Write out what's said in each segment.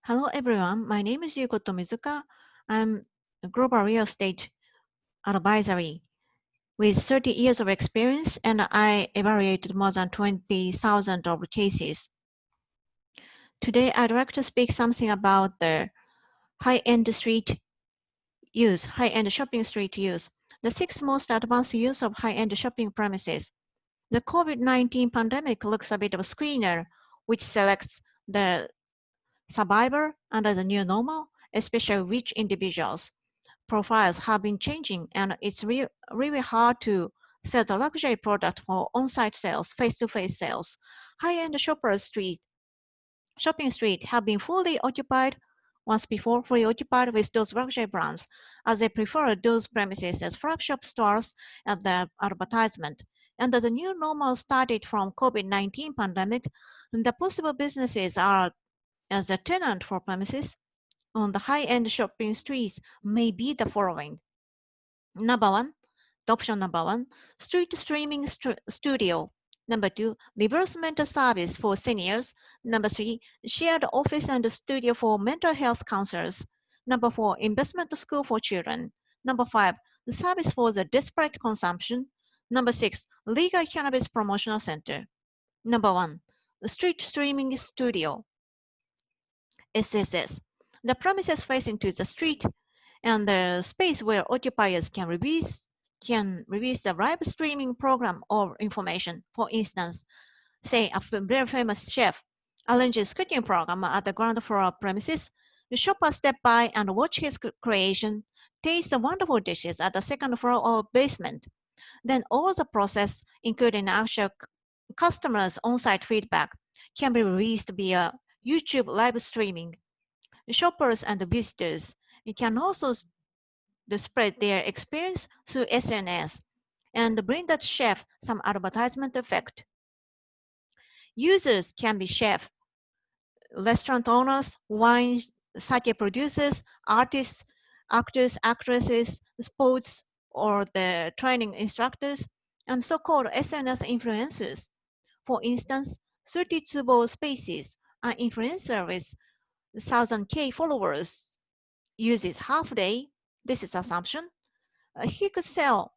Hello everyone, my name is Yuko Tomizuka. I'm a global real estate advisory with 30 years of experience, and I evaluated more than 20,000 of cases. Today I'd like to speak something about the high-end shopping street use. The 6 most advanced use of high-end shopping premises. The COVID-19 pandemic looks a bit of a screener, which selects the survivor under the new normal, especially rich individuals. Profiles have been changing, and it's really hard to sell the luxury product for on-site sales, face-to-face sales. High-end shopping street have been fully occupied once before, fully occupied with those luxury brands, as they prefer those premises as flagship stores at the advertisement. And the new normal started from COVID-19 pandemic, and the possible businesses are as a tenant for premises on the high-end shopping streets may be the following. Number one, the option number one, street streaming studio. Number two, reverse mental service for seniors. Number three, shared office and studio for mental health counselors. Number four, investment school for children. Number five, service for the desperate consumption. Number six, legal cannabis promotional center. Number one, street streaming studio. SSS. The premises facing to the street and the space where occupiers can release the live streaming program or information. For instance, say a very famous chef arranges cooking program at the ground floor premises. The shoppers step by and watch his creation, taste the wonderful dishes at the second floor or basement. Then all the process, including actual customers' on-site feedback, can be released via YouTube live streaming. Shoppers and visitors can also spread their experience through SNS and bring that chef some advertisement effect. Users can be chef, restaurant owners, wine, sake producers, artists, actors, actresses, sports, or the training instructors, and so-called SNS influencers. For instance, 30 Tsubo Spaces, an influencer with 1000K followers, uses half-day, this is assumption, he could sell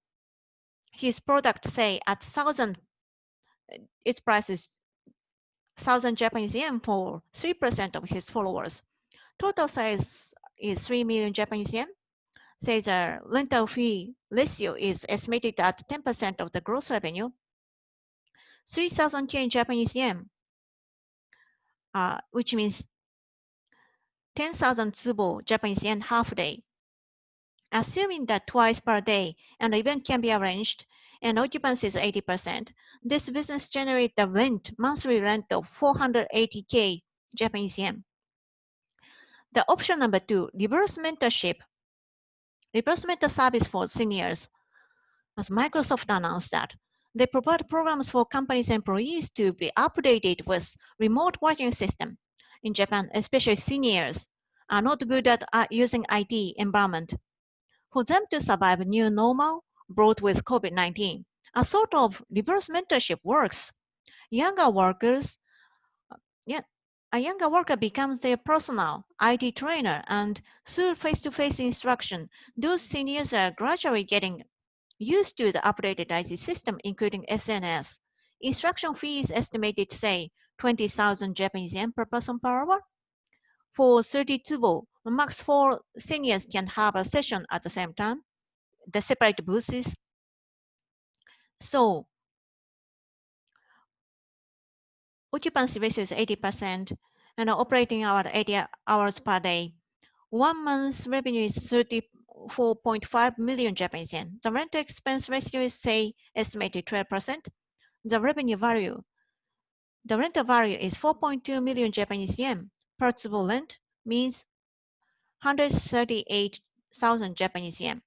his product, say, at 1000, its price is 1000 Japanese yen for 3% of his followers. Total size is 3 million Japanese yen. Say the rental fee ratio is estimated at 10% of the gross revenue. 3000 Japanese yen, which means 10,000 tsubo Japanese yen half day. Assuming that twice per day an event can be arranged and occupancy is 80%, this business generates a monthly rent of 480K Japanese yen. The option number two, reverse mentorship. Reverse mentor service for seniors. As Microsoft announced that, they provide programs for companies' employees to be updated with remote working system. In Japan, especially seniors are not good at using IT environment. For them to survive new normal brought with COVID-19, a sort of reverse mentorship works. Younger workers, a younger worker becomes their personal IT trainer, and through face-to-face instruction, those seniors are gradually getting used to the updated IT system, including SNS. Instruction fee is estimated, say, 20,000 Japanese yen per person per hour. For 30 tsubo, max 4 seniors can have a session at the same time. The separate booths. So occupancy ratio is 80% and operating hour 80 hours per day. 1 month's revenue is 34.5 million Japanese yen. The rent expense ratio is, say, estimated 12%. The rental value is 4.2 million Japanese yen. Per tsubo rent means 138,000 Japanese yen.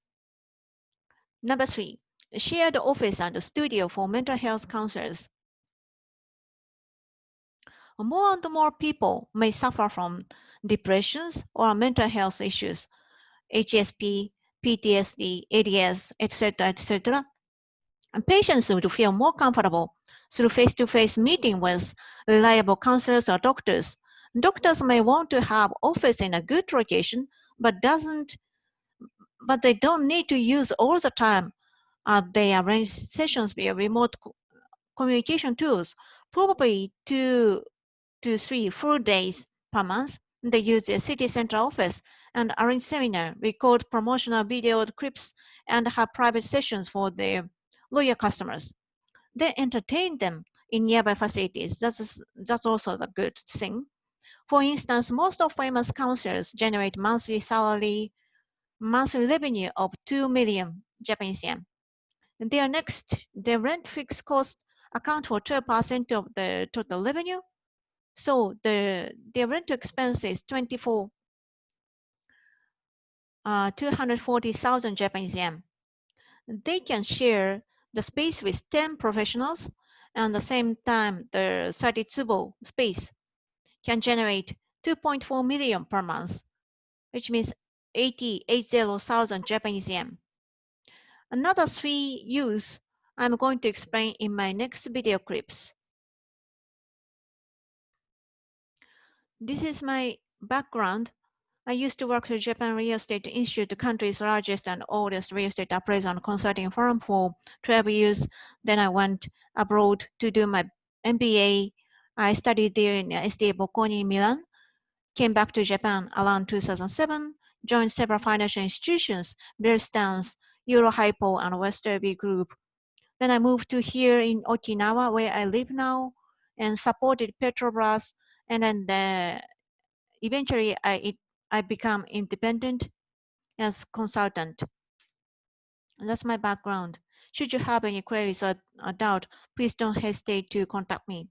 Number three, shared office and studio for mental health counselors. More and more people may suffer from depressions or mental health issues, HSP, PTSD, ADS, etc., etc. And patients would feel more comfortable through face-to-face meeting with reliable counselors or doctors. Doctors may want to have office in a good location, but doesn't but they don't need to use all the time. They arrange sessions via remote communication tools, probably 2 to 3 full days per month. They use their city center office and arrange seminar, record promotional video clips, and have private sessions for their loyal customers. They entertain them in nearby facilities. That's also the good thing. For instance, most of famous counselors generate monthly revenue of 2 million Japanese yen. Their rent fixed costs account for 12% of the total revenue. So their rental expense is 240,000 Japanese yen. They can share the space with 10 professionals, and at the same time, the 30 tsubo space can generate 2.4 million per month, which means 80,000 Japanese yen. Another 3 use I'm going to explain in my next video clips. This is my background. I used to work for Japan Real Estate Institute, the country's largest and oldest real estate appraisal and consulting firm for 12 years. Then I went abroad to do my MBA. I studied there in SDA Bocconi in Milan, came back to Japan around 2007, joined several financial institutions, Bear Stearns, Euro Hypo, and Westerby Group. Then I moved to here in Okinawa, where I live now, and supported Petrobras. And then eventually I become independent as consultant. And that's my background. Should you have any queries or doubt, please don't hesitate to contact me.